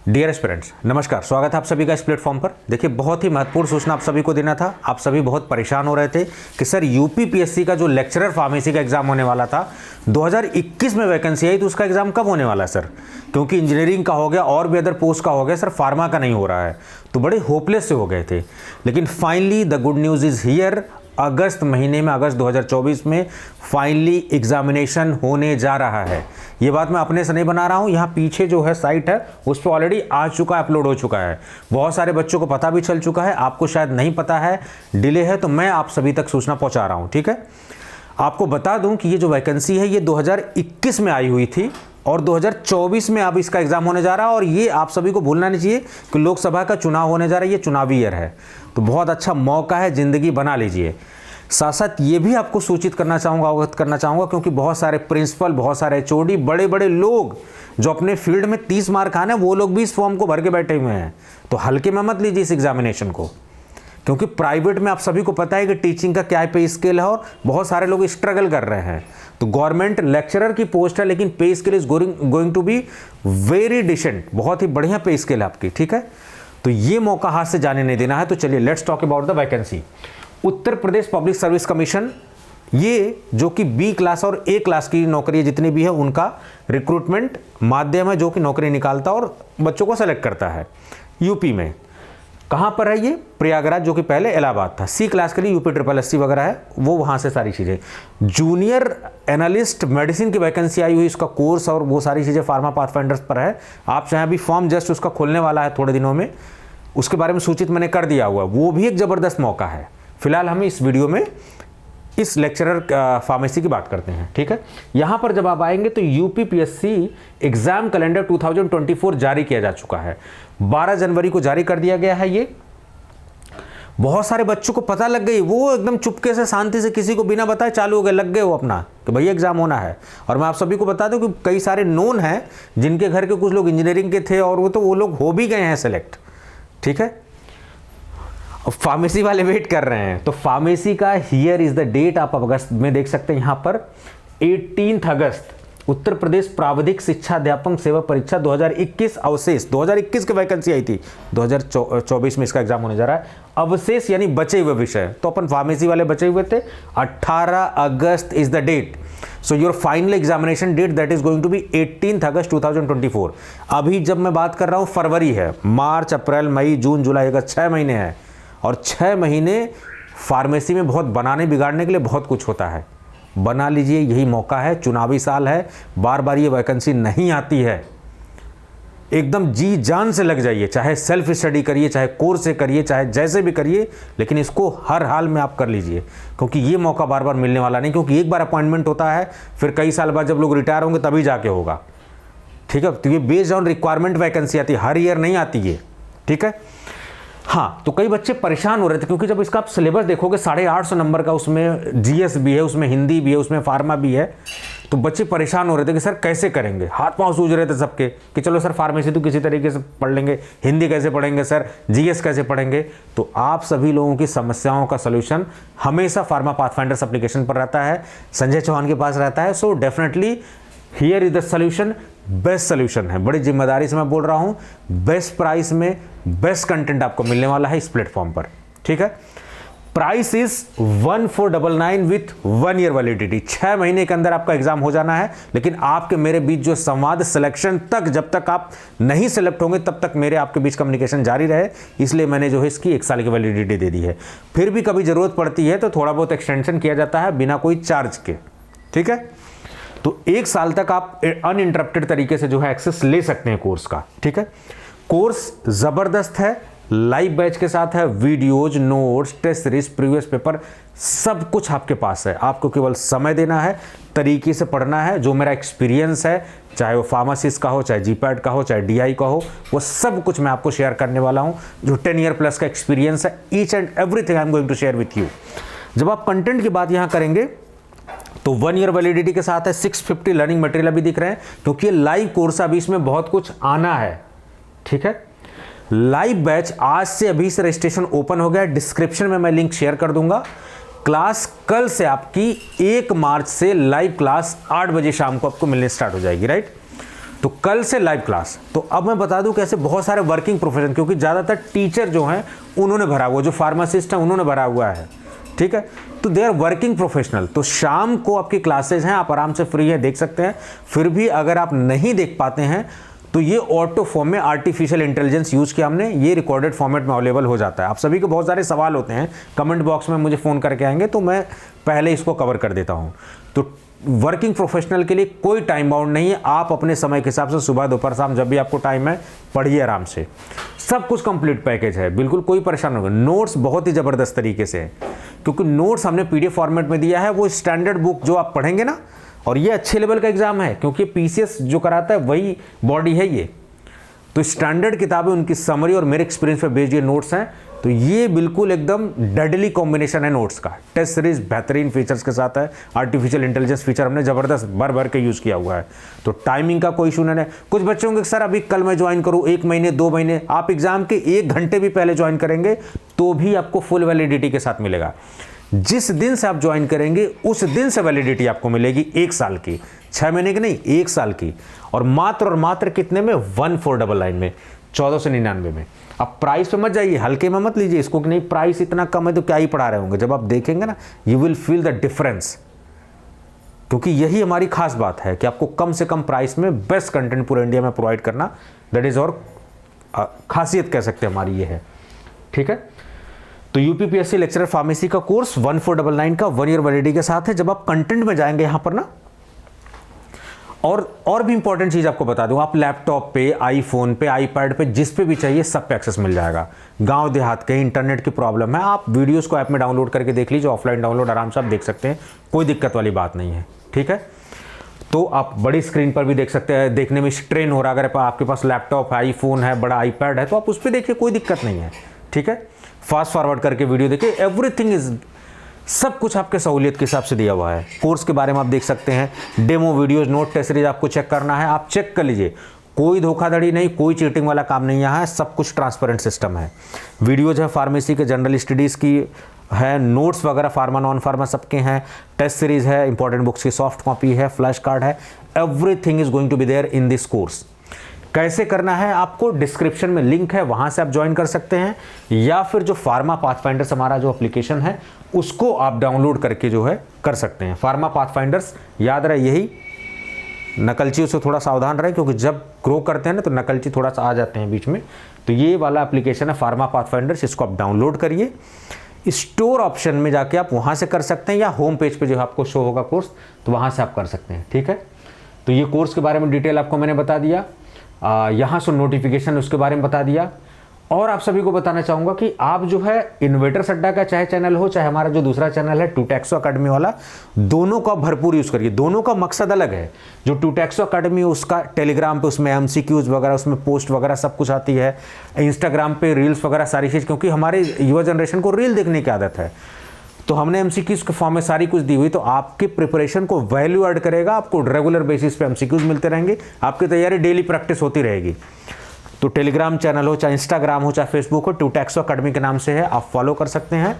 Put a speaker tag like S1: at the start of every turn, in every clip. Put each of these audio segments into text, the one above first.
S1: Dear aspirants, नमस्कार। स्वागत है आप सभी का इस प्लेटफॉर्म पर। देखिए, बहुत ही महत्वपूर्ण सूचना आप सभी को देना था। आप सभी बहुत परेशान हो रहे थे कि सर यूपीपीएससी का जो लेक्चरर फार्मेसी का एग्जाम होने वाला था 2021 में वैकेंसी आई, तो उसका एग्जाम कब होने वाला है सर? क्योंकि इंजीनियरिंग का हो गया और भी अदर पोस्ट का हो गया सर, फार्मा का नहीं हो रहा है। तो बड़े होपलेस से हो गए थे। लेकिन finally the good news is here. अगस्त महीने में, अगस्त 2024 में फाइनली एग्जामिनेशन होने जा रहा है। ये बात मैं अपने से नहीं बना रहा हूँ, यहाँ पीछे जो है साइट है उस पर ऑलरेडी आ चुका है, अपलोड हो चुका है। बहुत सारे बच्चों को पता भी चल चुका है, आपको शायद नहीं पता है, डिले है, तो मैं आप सभी तक सूचना पहुँचा रहा हूँ। ठीक है, आपको बता दूं कि ये जो वैकेंसी है ये 2021 में आई हुई थी और 2024 में अब इसका एग्जाम होने जा रहा है। और ये आप सभी को भूलना नहीं चाहिए कि लोकसभा का चुनाव होने जा रहा है, ये चुनावी ईयर है, तो बहुत अच्छा मौका है, ज़िंदगी बना लीजिए। साथ साथ ये भी आपको सूचित करना चाहूँगा, अवगत करना चाहूँगा, क्योंकि बहुत सारे प्रिंसिपल, बहुत सारे एचओडी, बड़े बड़े लोग जो अपने फील्ड में 30 मार्क आने, वो लोग भी इस फॉर्म को भर के बैठे हुए हैं। तो हल्के में मत लीजिए इस एग्जामिनेशन को, क्योंकि प्राइवेट में आप सभी को पता है कि टीचिंग का क्या पे स्केल है और बहुत सारे लोग स्ट्रगल कर रहे हैं। तो गवर्नमेंट लेक्चरर की पोस्ट है, लेकिन pay scale is going to be very decent, बहुत ही बढ़िया पे स्केल है आपकी। ठीक है, तो ये मौका हाथ से जाने नहीं देना है। तो चलिए let's talk about the vacancy. Uttar Pradesh public service commission, ये जो कि बी क्लास और ए क्लास की नौकरी जितनी भी है उनका रिक्रूटमेंट माध्यम है, जो कि नौकरी निकालता और बच्चों को सेलेक्ट करता है। यूपी में कहाँ पर है ये? प्रयागराज, जो कि पहले इलाहाबाद था। सी क्लास के लिए यूपी SSC वगैरह है, वो वहाँ से सारी चीज़ें। जूनियर एनालिस्ट मेडिसिन की वैकेंसी आई हुई, इसका कोर्स और वो सारी चीज़ें फार्मा पाथफाइंडर्स पर है। आप चाहें, अभी फॉर्म जस्ट उसका खुलने वाला है थोड़े दिनों में, उसके बारे में सूचित मैंने कर दिया हुआ, वो भी एक ज़बरदस्त मौका है। फिलहाल हम इस वीडियो में इस लेक्चरर फार्मेसी की बात करते हैं। ठीक है, यहाँ पर जब आप आएंगे तो यूपीपीएससी एग्जाम कैलेंडर 2024 जारी किया जा चुका है। 12 जनवरी को जारी कर दिया गया है। ये बहुत सारे बच्चों को पता लग गई, वो एकदम चुपके से शांति से किसी को बिना बताए चालू हो गए, लग गए वो अपना कि भैया एग्जाम होना है। और मैं आप सभी को बता दूं कि कई सारे नोन हैं जिनके घर के कुछ लोग इंजीनियरिंग के थे और वो लोग हो भी गए हैं सेलेक्ट। ठीक है, फार्मेसी वाले वेट कर रहे हैं। तो फार्मेसी का हियर इज द डेट, आप अगस्त में देख सकते हैं यहाँ पर 18 अगस्त। उत्तर प्रदेश प्राविधिक शिक्षा अध्यापक सेवा परीक्षा 2021 अवशेष, 2021 की वैकेंसी आई थी, 2024 में इसका एग्जाम होने जा रहा है। अवशेष यानी बचे हुए विषय, तो अपन फार्मेसी वाले बचे हुए थे। 18 August is the date. So your final examination date that is going to be 18 August 2024। अभी जब मैं बात कर रहा हूँ फरवरी है, मार्च, अप्रैल, मई, जून, जुलाई, अगस्त, 6 महीने हैं। और 6 महीने फार्मेसी में बहुत बनाने बिगाड़ने के लिए बहुत कुछ होता है। बना लीजिए, यही मौका है, चुनावी साल है, बार बार ये वैकेंसी नहीं आती है। एकदम जी जान से लग जाइए, चाहे सेल्फ स्टडी करिए, चाहे कोर्स से करिए, चाहे जैसे भी करिए, लेकिन इसको हर हाल में आप कर लीजिए, क्योंकि ये मौका बार बार मिलने वाला नहीं। क्योंकि एक बार अपॉइंटमेंट होता है, फिर कई साल बाद जब लोग रिटायर होंगे तभी जाके होगा। ठीक है, तो ये बेस्ड ऑन रिक्वायरमेंट वैकेंसी आती है, हर ईयर नहीं आती है। ठीक है, हाँ, तो कई बच्चे परेशान हो रहे थे, क्योंकि जब इसका आप सिलेबस देखोगे 850 नंबर का, उसमें जीएस भी है, उसमें हिंदी भी है, उसमें फार्मा भी है। तो बच्चे परेशान हो रहे थे कि सर कैसे करेंगे, हाथ पांव सूझ रहे थे सबके कि चलो सर फार्मेसी तो किसी तरीके से पढ़ लेंगे, हिंदी कैसे पढ़ेंगे सर, जीएस कैसे पढ़ेंगे। तो आप सभी लोगों की समस्याओं का सलूशन हमेशा फार्मा पाथफाइंडर्स एप्लीकेशन पर रहता है, संजय चौहान के पास रहता है। So definitely here is the solution, best solution है। बड़ी जिम्मेदारी से मैं बोल रहा हूँ, बेस्ट प्राइस में बेस्ट कंटेंट आपको मिलने वाला है इस प्लेटफॉर्म पर। ठीक है, price is 1499 with 1 year validity. 6 महीने के अंदर आपका एग्जाम हो जाना है। लेकिन आपके मेरे बीच जो संवाद, सिलेक्शन तक, जब तक आप नहीं सिलेक्ट होंगे तब तक मेरे आपके बीच कम्युनिकेशन जारी रहे, इसलिए मैंने जो है इसकी 1 साल की वैलिडिटी दे दी है। फिर भी कभी जरूरत पड़ती है तो थोड़ा बहुत एक्सटेंशन किया जाता है बिना कोई चार्ज के। ठीक है, तो 1 साल तक आप अनइंटरप्टेड तरीके से जो है एक्सेस ले सकते हैं कोर्स का। ठीक है, कोर्स जबरदस्त है, लाइव बैच के साथ है, videos, notes, test series, previous paper, सब कुछ आपके पास है। आपको केवल समय देना है, तरीके से पढ़ना है। जो मेरा एक्सपीरियंस है, चाहे वो फार्मासिस्ट का हो, चाहे जीपैट का हो, चाहे डीआई का हो, वो सब कुछ मैं आपको शेयर करने वाला हूँ। जो 10 ईयर प्लस का एक्सपीरियंस है, each and everything I am going to share with you. जब आप कंटेंट की बात यहाँ करेंगे तो 1 ईयर वैलिडिटी के साथ है, 650 लर्निंग मटेरियल अभी दिख रहे हैं, क्योंकि ये लाइव कोर्स, अभी इसमें बहुत कुछ आना है। ठीक है, लाइव बैच आज से, अभी से रजिस्ट्रेशन ओपन हो गया है, डिस्क्रिप्शन में मैं लिंक शेयर कर दूंगा। क्लास कल से आपकी 1 मार्च से लाइव क्लास 8 बजे शाम को आपको मिलने स्टार्ट हो जाएगी। राइट, तो कल से लाइव क्लास। तो अब मैं बता दूं कैसे बहुत सारे वर्किंग प्रोफेशन, क्योंकि ज़्यादातर टीचर जो हैं उन्होंने भरा हुआ, जो फार्मासिस्ट हैं उन्होंने भरा हुआ है, ठीक है। तो दे आर वर्किंग प्रोफेशनल। तो शाम को आपकी क्लासेज हैं, आप आराम से फ्री है देख सकते हैं। फिर भी अगर आप नहीं देख पाते हैं तो ये ऑटो फॉर्म में आर्टिफिशियल इंटेलिजेंस यूज़ किया हमने, ये रिकॉर्डेड फॉर्मेट में अवेलेबल हो जाता है। आप सभी को बहुत सारे सवाल होते हैं, कमेंट बॉक्स में मुझे फ़ोन करके आएंगे तो मैं पहले इसको कवर कर देता हूँ। तो वर्किंग प्रोफेशनल के लिए कोई टाइम बाउंड नहीं है, आप अपने समय के हिसाब से सुबह दोपहर शाम जब भी आपको टाइम है पढ़िए आराम से। सब कुछ कंप्लीट पैकेज है, बिल्कुल कोई परेशान नहीं होगा। नोट्स बहुत ही ज़बरदस्त तरीके से है, क्योंकि नोट्स हमने पीडीएफ फॉर्मेट में दिया है, वो स्टैंडर्ड बुक जो आप पढ़ेंगे ना। और ये अच्छे लेवल का एग्जाम है, क्योंकि पीसीएस जो कराता है वही बॉडी है ये। तो स्टैंडर्ड किताबें, उनकी समरी और मेरे एक्सपीरियंस पे बेस्ड ये नोट्स हैं। तो ये बिल्कुल एकदम डेडली कॉम्बिनेशन है नोट्स का। टेस्ट सीरीज बेहतरीन फीचर्स के साथ है, आर्टिफिशियल इंटेलिजेंस फीचर हमने ज़बरदस्त भर भर के यूज़ किया हुआ है। तो टाइमिंग का कोई इशू नहीं है। कुछ बच्चे होंगे सर अभी कल मैं ज्वाइन करूँ, 1 महीने 2 महीने, आप एग्जाम के 1 घंटे भी पहले ज्वाइन करेंगे तो भी आपको फुल वैलिडिटी के साथ मिलेगा। जिस दिन से आप ज्वाइन करेंगे उस दिन से वैलिडिटी आपको मिलेगी 1 साल की, 6 महीने की नहीं, 1 साल की। और मात्र कितने में, 1499 में, 1499 में। अब प्राइस पे मत जाइए, हल्के में मत लीजिए इसको कि नहीं प्राइस इतना कम है तो क्या ही पढ़ा रहे होंगे। जब आप देखेंगे ना you will feel the difference, क्योंकि यही हमारी खास बात है कि आपको कम से कम प्राइस में बेस्ट कंटेंट पूरे इंडिया में प्रोवाइड करना। दैट इज और खासियत कह सकते हैं हमारी ये है, ठीक है। तो यूपीपीएससी लेक्चरर फार्मेसी का कोर्स 1499 का 1 ईयर वैलिडिटी के साथ है। जब आप कंटेंट में जाएंगे यहां पर ना, और भी इंपॉर्टेंट चीज आपको बता दूं, आप लैपटॉप पे, आईफोन पे, आईपैड पे, जिस पे भी चाहिए सब पे एक्सेस मिल जाएगा। गांव देहात के इंटरनेट की प्रॉब्लम है, आप वीडियोस को ऐप में डाउनलोड करके देख लीजिए, ऑफलाइन डाउनलोड आराम से आप देख सकते हैं, कोई दिक्कत वाली बात नहीं है, ठीक है। तो आप बड़ी स्क्रीन पर भी देख सकते हैं, देखने में स्ट्रेन हो रहा है, अगर आपके पास लैपटॉप है, आईफोन है, बड़ा आईपैड है तो आप उस पर देखिए, कोई दिक्कत नहीं है, ठीक है। फास्ट फॉरवर्ड करके वीडियो देखिए, एवरीथिंग इज, सब कुछ आपके सहूलियत के हिसाब से दिया हुआ है। कोर्स के बारे में आप देख सकते हैं, demo videos, note test series आपको चेक करना है, आप चेक कर लीजिए, कोई धोखाधड़ी नहीं, कोई चीटिंग वाला काम नहीं यहाँ है, सब कुछ ट्रांसपेरेंट सिस्टम है। वीडियोज है फार्मेसी के, जनरल स्टडीज़ की है, नोट्स वगैरह फार्मा नॉन फार्मा सबके हैं, टेस्ट सीरीज है, इंपॉर्टेंट बुक्स की सॉफ्ट कॉपी है, फ्लैश कार्ड है, everything is going to be there in this course. कैसे करना है आपको, डिस्क्रिप्शन में लिंक है, वहां से आप ज्वाइन कर सकते हैं, या फिर जो फार्मा पाथफाइंडर्स हमारा जो एप्लीकेशन है उसको आप डाउनलोड करके जो है कर सकते हैं। फार्मा पाथफाइंडर्स याद रहे, यही नकलचियों से थोड़ा सावधान रहे, क्योंकि जब ग्रो करते हैं ना तो नकलची थोड़ा सा आ जाते हैं बीच में। तो ये वाला एप्लीकेशन है फार्मा पाथफाइंडर्स, इसको आप डाउनलोड करिए। स्टोर ऑप्शन में जाके आप वहां से कर सकते हैं, या होम पेज पे जो आपको शो होगा कोर्स तो वहां से आप कर सकते हैं, ठीक है। तो ये कोर्स के बारे में डिटेल आपको मैंने बता दिया, यहाँ से नोटिफिकेशन उसके बारे में बता दिया। और आप सभी को बताना चाहूँगा कि आप जो है इन्वेटर्स अड्डा का चाहे चैनल हो, चाहे हमारा जो दूसरा चैनल है टूटैक्सो अकेडमी वाला, दोनों का भरपूर यूज़ करिए। दोनों का मकसद अलग है। जो टूटैक्सो अकेडमी उसका टेलीग्राम पे, उसमें एमसीक्यूज वगैरह, उसमें पोस्ट वगैरह सब कुछ आती है, इंस्टाग्राम पे रील्स वगैरह सारी चीज़, क्योंकि हमारे युवा जनरेशन को रील देखने की आदत है, तो हमने एमसीक्यूज के फॉर्म में सारी कुछ दी हुई, तो आपके प्रिपरेशन को वैल्यू ऐड करेगा। आपको रेगुलर बेसिस पे एमसीक्यूज मिलते रहेंगे, आपकी तैयारी डेली प्रैक्टिस होती रहेगी। तो टेलीग्राम चैनल हो, चाहे इंस्टाग्राम हो, चाहे फेसबुक हो, टूटैक्सो अकेडमी के नाम से है, आप फॉलो कर सकते हैं।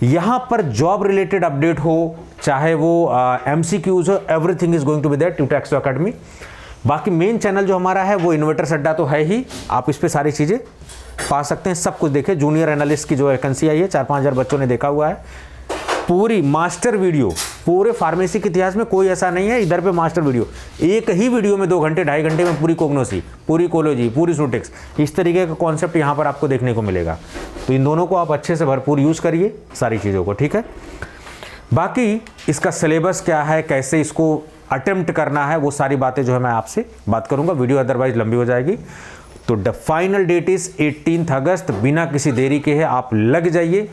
S1: यहाँ पर जॉब रिलेटेड अपडेट हो, चाहे वो एमसीक्यूज हो, everything is going to be there टूटैक्सो अकेडमी। बाकी मेन चैनल जो हमारा है वो इन्वेटर्स अड्डा तो है ही, आप इस पर सारी चीज़ें पा सकते हैं, सब कुछ देखें। जूनियर एनालिस्ट की जो वैकेंसी आई है, 4-5 हज़ार बच्चों ने देखा हुआ है, पूरी मास्टर वीडियो, पूरे फार्मेसी के इतिहास में कोई ऐसा नहीं है इधर पे मास्टर वीडियो, एक ही वीडियो में 2 घंटे 2.5 घंटे में पूरी कोग्नोसी, पूरी कोलोजी, पूरी सूटेक्स, इस तरीके का कॉन्सेप्ट यहाँ पर आपको देखने को मिलेगा। तो इन दोनों को आप अच्छे से भरपूर यूज़ करिए सारी चीज़ों को, ठीक है। बाकी इसका सिलेबस क्या है, कैसे इसको अटेम्प्ट करना है, वो सारी बातें जो है मैं आपसे बात करूँगा, वीडियो अदरवाइज लंबी हो जाएगी। तो द फाइनल डेट इज़ 18 अगस्त, बिना किसी देरी के है, आप लग जाइए।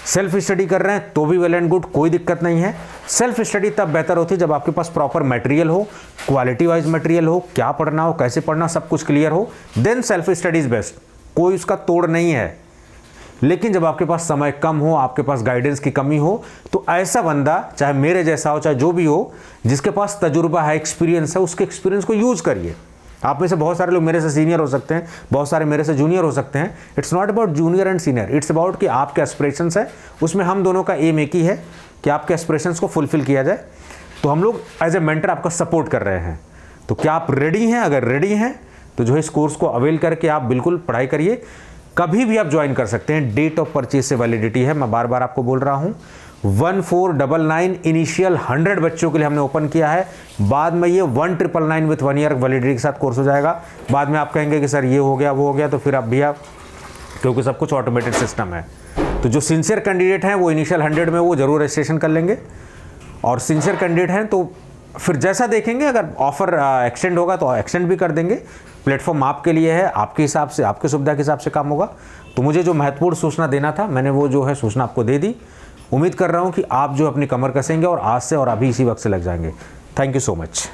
S1: सेल्फ स्टडी कर रहे हैं तो भी वेल एंड गुड, कोई दिक्कत नहीं है। सेल्फ स्टडी तब बेहतर होती है जब आपके पास प्रॉपर मटेरियल हो, क्वालिटी वाइज मटेरियल हो, क्या पढ़ना हो, कैसे पढ़ना, सब कुछ क्लियर हो, then self study is best, कोई उसका तोड़ नहीं है। लेकिन जब आपके पास समय कम हो, आपके पास गाइडेंस की कमी हो, तो ऐसा बंदा, चाहे मेरे जैसा हो, चाहे जो भी हो, जिसके पास तजुर्बा है, एक्सपीरियंस है, उसके एक्सपीरियंस को यूज़ करिए। आप में से बहुत सारे लोग मेरे से सीनियर हो सकते हैं, बहुत सारे मेरे से जूनियर हो सकते हैं। It's not about junior and senior, it's about कि आपके एस्पिरेशंस है, उसमें हम दोनों का एम एक ही है कि आपके एस्पिरेशंस को फुलफिल किया जाए। तो हम लोग एज ए मेंटर आपका सपोर्ट कर रहे हैं। तो क्या आप रेडी हैं? अगर रेडी हैं तो जो है इस कोर्स को अवेल करके आप बिल्कुल पढ़ाई करिए। कभी भी आप ज्वाइन कर सकते हैं, डेट ऑफ परचेज से वैलिडिटी है, मैं बार बार आपको बोल रहा हूँ। 1499 इनिशियल 100 बच्चों के लिए हमने ओपन किया है। बाद में ये 1999 विथ 1 ईयर वैलिडिटी के साथ कोर्स हो जाएगा। बाद में आप कहेंगे कि सर ये हो गया वो हो गया, तो फिर आप भैया, क्योंकि सब कुछ ऑटोमेटेड सिस्टम है, तो जो सिंसियर कैंडिडेट हैं वो इनिशियल 100 में वो जरूर रजिस्ट्रेशन कर लेंगे, और सिंसियर कैंडिडेट हैं तो फिर जैसा देखेंगे, अगर ऑफर एक्सटेंड होगा तो एक्सटेंड भी कर देंगे। प्लेटफॉर्म आपके लिए है, आपके हिसाब से, आपके सुविधा के हिसाब से काम होगा। तो मुझे जो महत्वपूर्ण सूचना देना था मैंने वो जो है सूचना आपको दे दी। उम्मीद कर रहा हूँ कि आप जो अपनी कमर कसेंगे और आज से और अभी इसी वक्त से लग जाएंगे। Thank you so much.